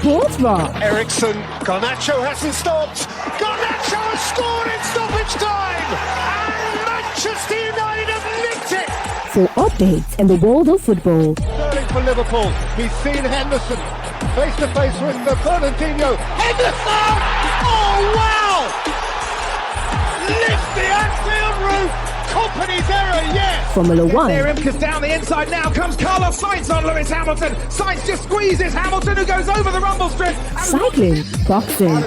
Sports Rush. Ericsson, Garnacho hasn't stopped. Garnacho has scored in stoppage time, and Manchester United have nicked it. For updates in the world of football. Sterling for Liverpool. He's seen Henderson face to face with Fernandinho. Henderson! Oh wow! Lift the Anfield roof. Company's error, yes! Formula One. There, Imka's down the inside now. Comes Carlos Sainz on Lewis Hamilton. Sainz just squeezes Hamilton, who goes over the rumble strip. Cycling, boxing.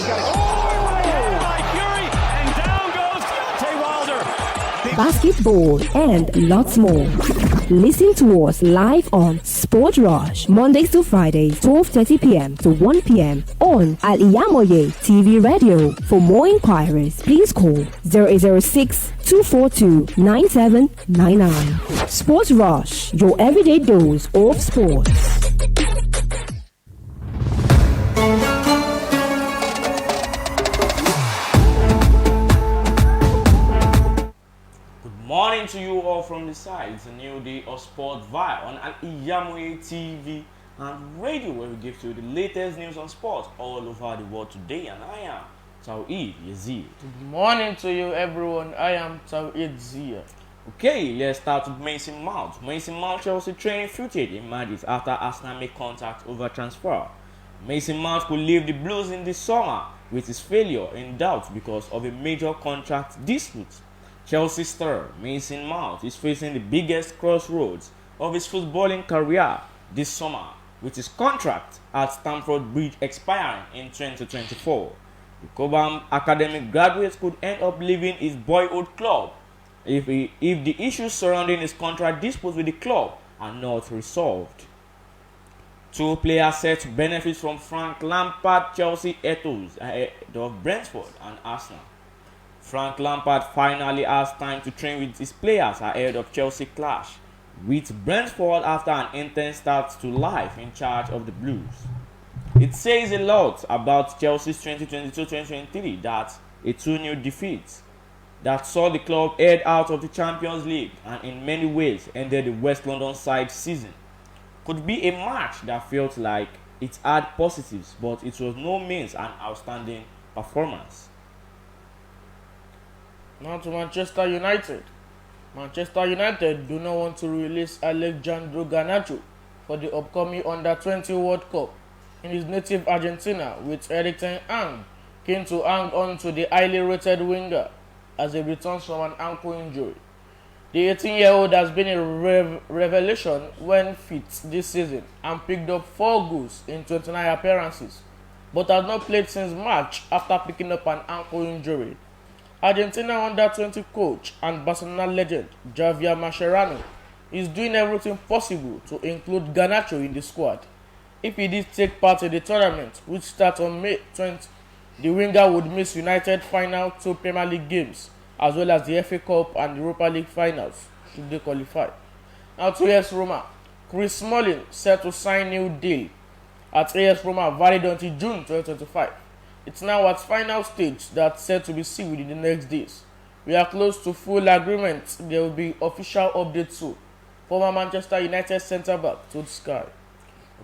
Basketball and lots more. Listen to us live on Sport Rush, Mondays to Fridays, 12:30 p.m. to 1 p.m. on Al-IyamoyeTv Radio. For more inquiries, please call 0806-242-9799. Sport Rush, your everyday dose of sports. Morning to you all from the side. It's a new day of Sportville on Al-IyamoyeTV and radio, where we give to you the latest news on sports all over the world today. And I am Yazid. Good morning to you, everyone. I am Yazid And Ziyad. Okay, let's start with Mason Mount. Mason Mount Chelsea training footage emerges after Arsenal made contact over transfer. Mason Mount could leave the Blues in this summer with his failure in doubt because of a major contract dispute. Chelsea star Mason Mount is facing the biggest crossroads of his footballing career this summer, with his contract at Stamford Bridge expiring in 2024. The Cobham academic graduate could end up leaving his boyhood club if the issues surrounding his contract dispute with the club are not resolved. Two players set to benefit from Frank Lampard Chelsea ethos ahead of Brentford and Arsenal. Frank Lampard finally has time to train with his players ahead of Chelsea clash with Brentford after an intense start to life in charge of the Blues. It says a lot about Chelsea's 2022-2023 that a 2-0 defeat that saw the club head out of the Champions League and in many ways ended the West London side season could be a match that felt like it had positives, but it was no means an outstanding performance. Now to Manchester United. Manchester United do not want to release Alejandro Garnacho for the upcoming Under-20 World Cup in his native Argentina, with Erik ten Hag keen to hang on to the highly rated winger as he returns from an ankle injury. The 18-year-old has been a revelation when fit this season and picked up 4 goals in 29 appearances, but has not played since March after picking up an ankle injury. Argentina Under-20 coach and Barcelona legend Javier Mascherano is doing everything possible to include Garnacho in the squad. If he did take part in the tournament, which starts on May 20, the winger would miss United final 2 Premier League games, as well as the FA Cup and Europa League finals, should they qualify. Now to AS Roma. Chris Smalling set to sign new deal at AS Roma, valid until June 2025. It's now at final stage that's set to be sealed in the next days. We are close to full agreement. There will be official updates soon. Former Manchester United centre-back told Sky.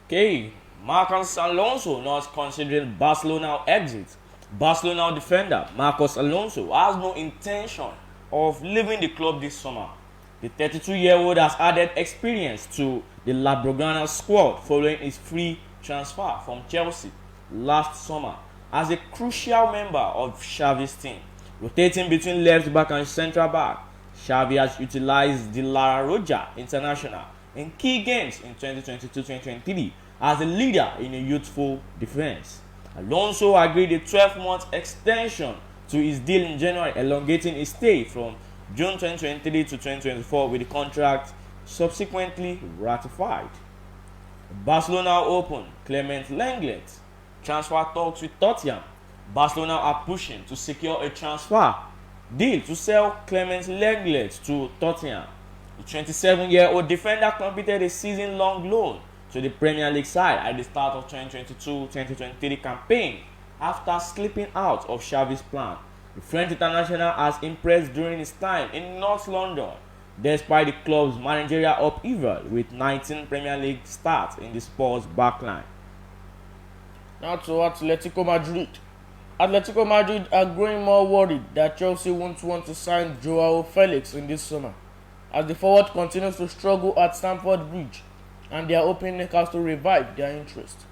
Okay, Marcos Alonso not considering Barcelona exit. Barcelona defender Marcos Alonso has no intention of leaving the club this summer. The 32-year-old has added experience to the La Blaugrana squad following his free transfer from Chelsea last summer as a crucial member of Xavi's team. Rotating between left back and central back, Xavi has utilized the La Roja international in key games in 2022-2023 as a leader in a youthful defense. Alonso agreed a 12-month extension to his deal in January, elongating his stay from June 2023 to 2024, with the contract subsequently ratified. Barcelona open Clement Lenglet transfer talks with Tottenham. Barcelona are pushing to secure a transfer deal to sell Clement Lenglet to Tottenham. The 27-year-old defender completed a season-long loan to the Premier League side at the start of 2022-2023 campaign after slipping out of Xavi's plan. The French international has impressed during his time in North London, despite the club's managerial upheaval with 19 Premier League starts in the Spurs backline. Now to Atletico Madrid. Atletico Madrid are growing more worried that Chelsea won't want to sign Joao Felix in this summer, as the forward continues to struggle at Stamford Bridge, and they are hoping Newcastle to revive their interest.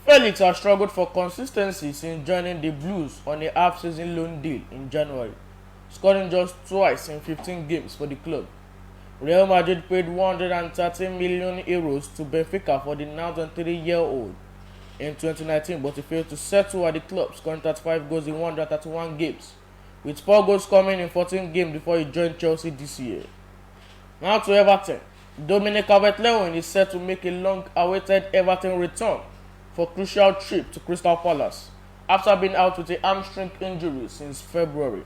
Felix has struggled for consistency since joining the Blues on a half-season loan deal in January, scoring just twice in 15 games for the club. Real Madrid paid €130 million to Benfica for the now 23-year-old in 2019, but he failed to settle at the club, scoring 35 goals in 131 games, with 4 goals coming in 14 games before he joined Chelsea this year. Now to Everton. Dominic Calvert-Lewin is set to make a long-awaited Everton return for a crucial trip to Crystal Palace after being out with a hamstring injury since February.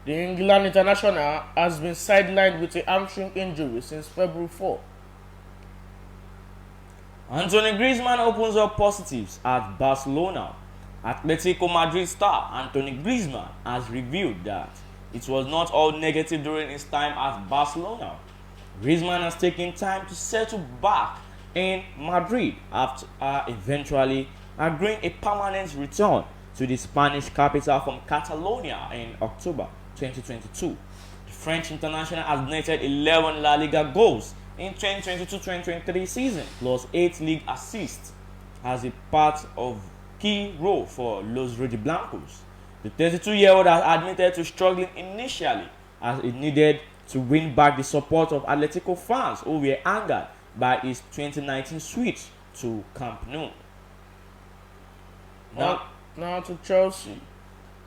The England international has been sidelined with a hamstring injury since February 4. Anthony Griezmann opens up positives at Barcelona. Atletico Madrid star Anthony Griezmann has revealed that it was not all negative during his time at Barcelona. Griezmann has taken time to settle back in Madrid after eventually agreeing a permanent return to the Spanish capital from Catalonia in October 2022. The French international has netted 11 La Liga goals in 2022-2023 season, plus 8 league assists, as a part of key role for Los Rojiblancos. The 32-year-old has admitted to struggling initially as he needed to win back the support of Atletico fans who were angered by his 2019 switch to Camp Nou. Now to Chelsea.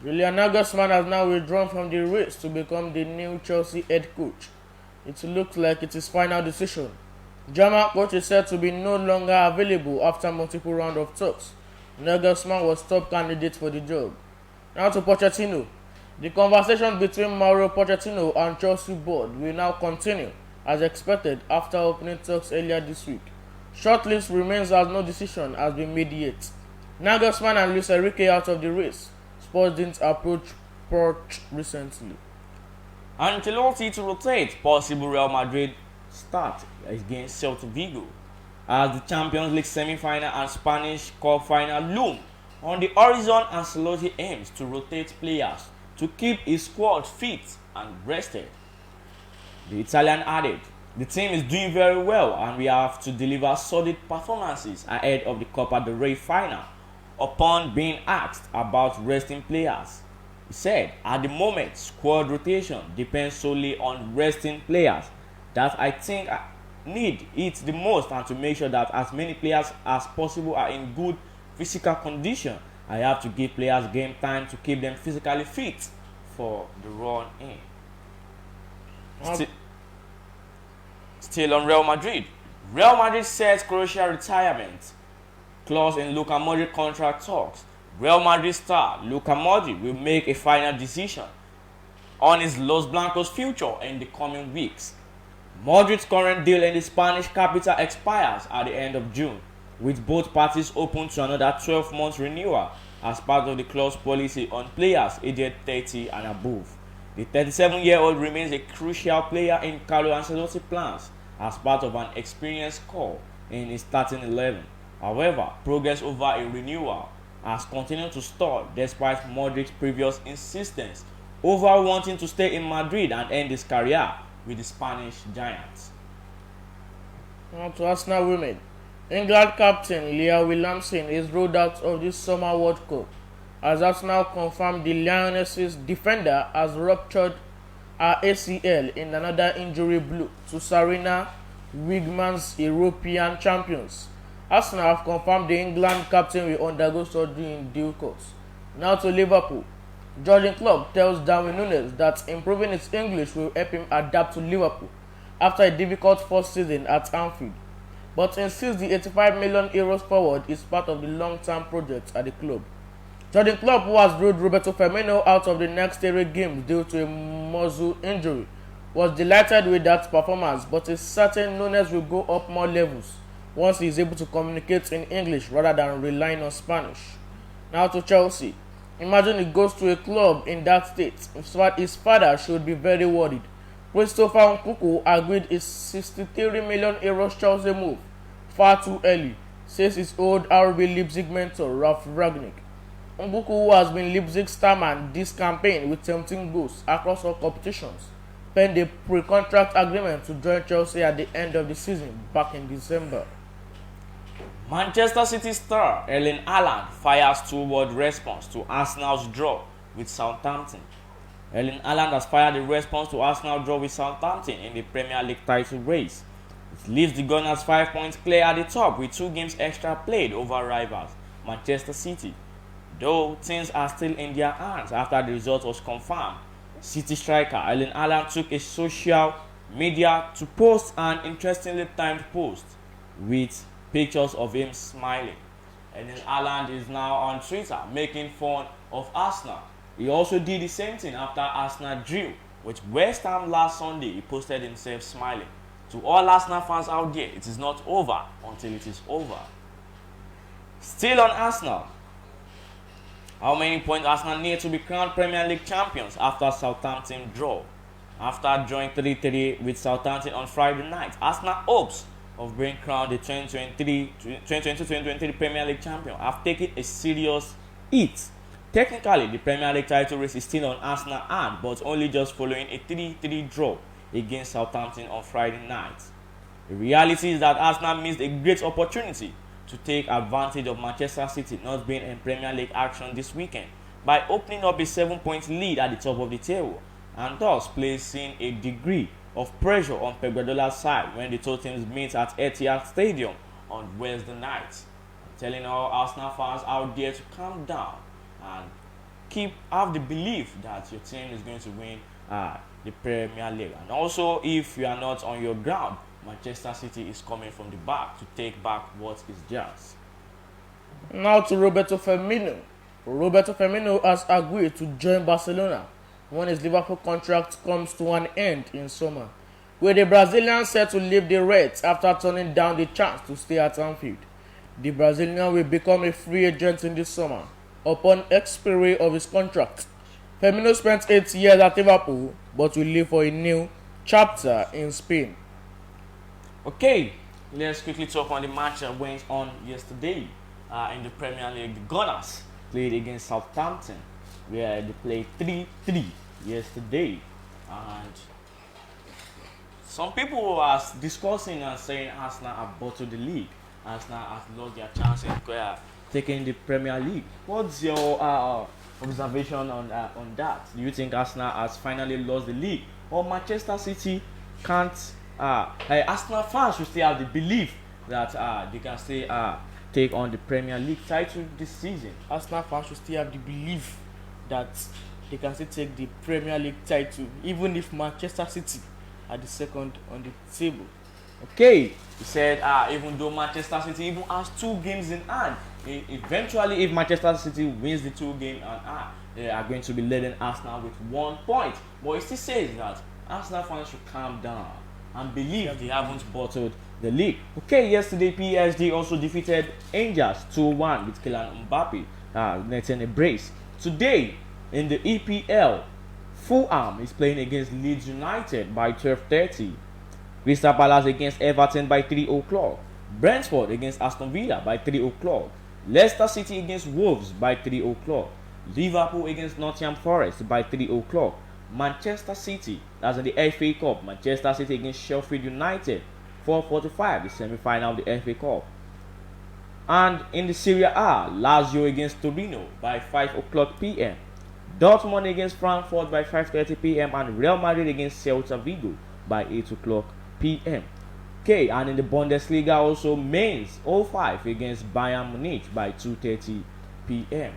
Julian Nagelsmann has now withdrawn from the race to become the new Chelsea head coach. It looks like it's his final decision. German coach is said to be no longer available after multiple rounds of talks. Nagelsmann was top candidate for the job. Now to Pochettino. The conversation between Mauro Pochettino and Chelsea board will now continue as expected after opening talks earlier this week. Shortlist remains as no decision has been made yet. Nagelsmann and Luis Enrique out of the race. Spurs didn't approach Poch recently. Ancelotti to rotate possible Real Madrid start against Celta Vigo as the Champions League semi-final and Spanish Cup final loom on the horizon. Ancelotti aims to rotate players to keep his squad fit and rested. The Italian added, "The team is doing very well and we have to deliver solid performances ahead of the Copa del Rey final." Upon being asked about resting players, he said, "At the moment, squad rotation depends solely on resting players that I think need it the most, and to make sure that as many players as possible are in good physical condition. I have to give players game time to keep them physically fit for the run in." Still on Real Madrid. Real Madrid sets crucial retirement clause in Luka Modric contract talks. Real Madrid star Luka Modric will make a final decision on his Los Blancos future in the coming weeks. Modric's current deal in the Spanish capital expires at the end of June, with both parties open to another 12-month renewal as part of the club's policy on players aged 30 and above. The 37-year-old remains a crucial player in Carlo Ancelotti's plans as part of an experienced core in his starting 11. However, progress over a renewal has continued to stall despite Modric's previous insistence over wanting to stay in Madrid and end his career with the Spanish Giants. Now to Arsenal women. England captain Leah Williamson is ruled out of this summer World Cup as Arsenal confirmed the Lionesses defender has ruptured her ACL in another injury blow to Sarina Wigman's European champions. Arsenal have confirmed the England captain will undergo surgery in due course. Now to Liverpool. Jurgen Klopp tells Darwin Núñez that improving his English will help him adapt to Liverpool after a difficult first season at Anfield, but insists the €85 million forward is part of the long-term project at the club. Jurgen Klopp, who has ruled Roberto Firmino out of the next 3 games due to a muscle injury, was delighted with that performance, but is certain Núñez will go up more levels once he is able to communicate in English rather than relying on Spanish. Now to Chelsea. Imagine he goes to a club in that state. His father should be very worried. Christopher Nkunku agreed a €63 million Chelsea move far too early. says his old RB Leipzig mentor Ralf Rangnick. Mbuku, who has been Leipzig starman this campaign with 17 goals across all competitions, penned a pre-contract agreement to join Chelsea at the end of the season back in December. Manchester City star Erling Haaland fires two-word response to Arsenal's draw with Southampton. Erling Haaland has fired a response to Arsenal's draw with Southampton in the Premier League title race. It leaves the Gunners 5 points clear at the top with 2 games extra played over rivals Manchester City. Though things are still in their hands after the result was confirmed, City striker Erling Haaland took a social media to post an interestingly timed post with pictures of him smiling. Erling Haaland is now on Twitter making fun of Arsenal. He also did the same thing after Arsenal drew with West Ham last Sunday. He posted himself smiling. To all Arsenal fans out there, it is not over until it is over. Still on Arsenal, how many points Arsenal need to be crowned Premier League champions after Southampton draw? After drawing 3-3 with Southampton on Friday night, Arsenal hopes of being crowned the 2022-2023 Premier League champion have taken a serious hit. Technically, the Premier League title race is still on Arsenal's hand, but only just following a 3-3 draw against Southampton on Friday night. The reality is that Arsenal missed a great opportunity to take advantage of Manchester City not being in Premier League action this weekend by opening up a 7-point lead at the top of the table and thus placing a degree of pressure on Pep Guardiola's side when the two teams meet at Etihad Stadium on Wednesday night. I'm telling all Arsenal fans out there to calm down and have the belief that your team is going to win the Premier League. And also, if you are not on your ground, Manchester City is coming from the back to take back what is theirs. Now to Roberto Firmino. Roberto Firmino has agreed to join Barcelona when his Liverpool contract comes to an end in summer, with the Brazilian set to leave the Reds after turning down the chance to stay at Anfield. The Brazilian will become a free agent in this summer upon expiry of his contract. Firmino spent 8 years at Liverpool but will leave for a new chapter in Spain. Okay, let's quickly talk on the match that went on yesterday in the Premier League. The Gunners played against Southampton, where they played 3-3 yesterday, and some people are discussing and saying Arsenal have bottled the league. Arsenal has lost their chance in taking the Premier League. What's your observation on that? Do you think Arsenal has finally lost the league, or Manchester City can't? Arsenal fans should still have the belief that they can still take on the Premier League title this season. Arsenal fans should still have the belief that they can still take the Premier League title, even if Manchester City are the second on the table. Okay, he said even though Manchester City even has 2 games in hand, eventually if Manchester City wins the 2 games in hand, they are going to be leading Arsenal with 1 point. But he still says that Arsenal fans should calm down and believe they haven't bottled the league. Okay, yesterday PSG also defeated Angels 2-1 with Kylian Mbappe netting a brace. Today in the EPL, Fulham is playing against Leeds United by 12:30. Crystal Palace against Everton by 3 o'clock. Brentford against Aston Villa by 3 o'clock. Leicester City against Wolves by 3 o'clock. Liverpool against Nottingham Forest by 3 o'clock. Manchester City, that's in the FA Cup. Manchester City against Sheffield United, 4:45, the semi-final of the FA Cup. And in the Serie A, Lazio against Torino by 5 o'clock p.m. Dortmund against Frankfurt by 5:30 p.m. and Real Madrid against Celta Vigo by 8 o'clock p.m. Okay, and in the Bundesliga also, Mainz 05 against Bayern Munich by 2:30 p.m.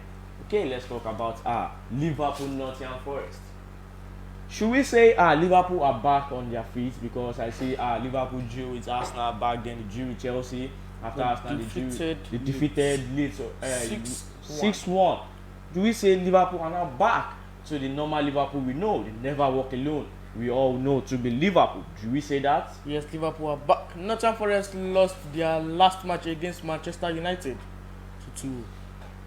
Okay, let's talk about Liverpool Nottingham Forest. Should we say Liverpool are back on their feet? Because I see Liverpool drew with Arsenal back, then they drew with Chelsea. After Arsenal, they defeated Leeds 6-1. Do we say Liverpool are now back to the normal Liverpool we know? They never walk alone. We all know to be Liverpool. Do we say that? Yes, Liverpool are back. Nottingham Forest lost their last match against Manchester United 2-2.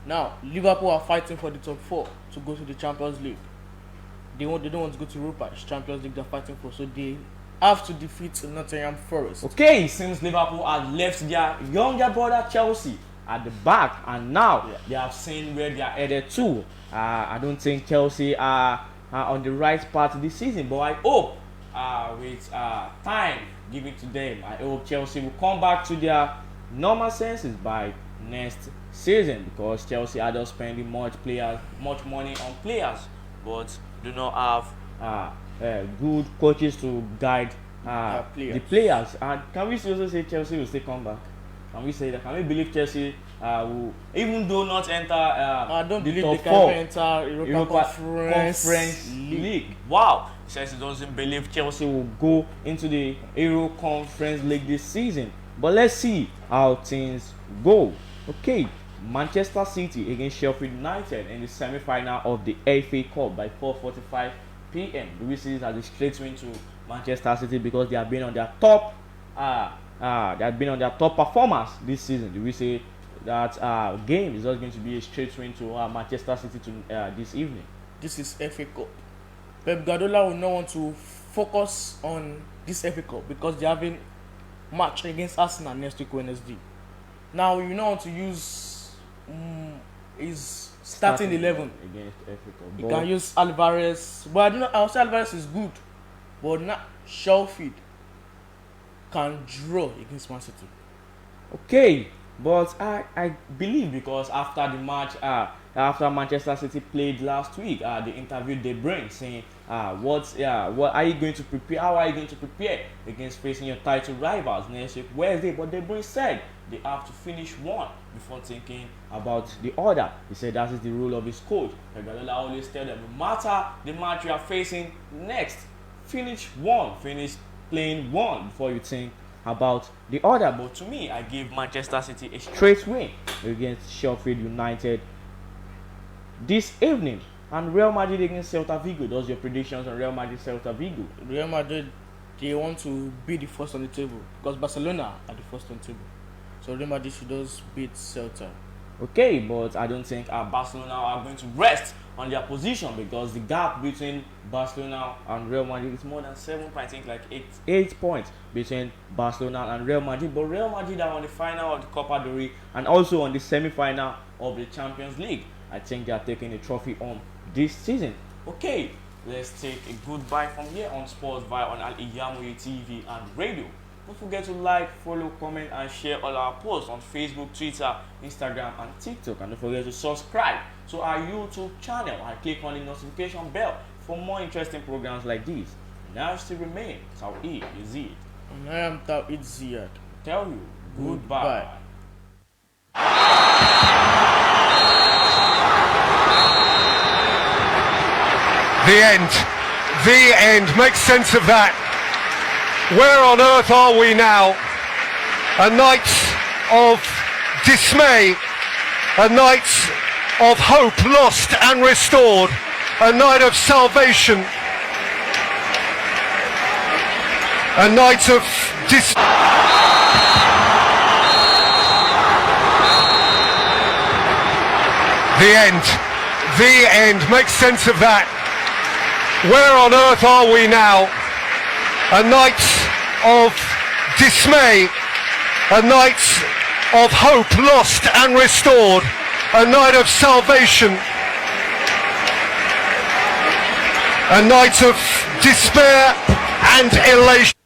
Now, Liverpool are fighting for the top 4 to go to the Champions League. They don't want to go to Europa. It's Champions League they're fighting for, so they have to defeat Nottingham Forest. Okay, since Liverpool had left their younger brother Chelsea at the back, and now they have seen where they are headed to. I don't think Chelsea are on the right path this season, but I hope with time given to them, I hope Chelsea will come back to their normal senses by next season, because Chelsea are just spending much money on players, but do not have good coaches to guide the players. And can we also say Chelsea will still come back? Can we say that? Can we believe Chelsea will, even though not enter I don't the believe top they can 4 enter Europa Conference League? Wow, Chelsea doesn't believe Chelsea will go into the Euro Conference League this season. But let's see how things go. Okay, Manchester City against Sheffield United in the semi-final of the FA Cup by 4:45 p.m. Do we see this as a straight win to Manchester City because they have been on their top performance this season? Do we say that game is just going to be a straight win to Manchester City to this evening? This is FA Cup. Pep Guardiola will not want to focus on this FA Cup because they are having match against Arsenal next week Wednesday. Now you don't want to use his starting 11 against FA Cup. You can use Alvarez, but I don't know. I'll say Alvarez is good, but not Sheffield can draw against Man City. Okay, but I believe because after the match, after Manchester City played last week, they interviewed De Bruyne saying, what are you going to prepare? How are you going to prepare against facing your title rivals next week Wednesday? But De Bruyne said they have to finish one before thinking about the other. He said that is the rule of his coach. Guardiola always tell them, no matter the match you are facing next, finish playing one before you think about the other. But to me, I give Manchester City a straight win against Sheffield United this evening. And Real Madrid against Celta Vigo. Those are your predictions on Real Madrid Celta Vigo? Real Madrid, they want to be the first on the table because Barcelona are the first on the table. So Real Madrid should just beat Celta. Okay, but I don't think Barcelona are going to rest on their position because the gap between Barcelona and Real Madrid is more than 7 points. I think like 8 points between Barcelona and Real Madrid. But Real Madrid are on the final of the Copa del Rey and also on the semi-final of the Champions League. I think they are taking the trophy on this season. Okay, let's take a goodbye from here on Sportville on Al-IyamoyeTv and radio. Don't forget to like, follow, comment, and share all our posts on Facebook, Twitter, Instagram, and TikTok. And don't forget to subscribe to our YouTube channel and click on the notification bell for more interesting programs like these. Now still remain Tawhid Yazid. And I am Yazid And Ziyad. Tell you goodbye. The end. Make sense of that. Where on earth are we now? A night of dismay, a night of hope lost and restored, a night of salvation, a night of The end. Make sense of that. Where on earth are we now? A night of dismay, a night of hope lost and restored, a night of salvation, a night of despair and elation.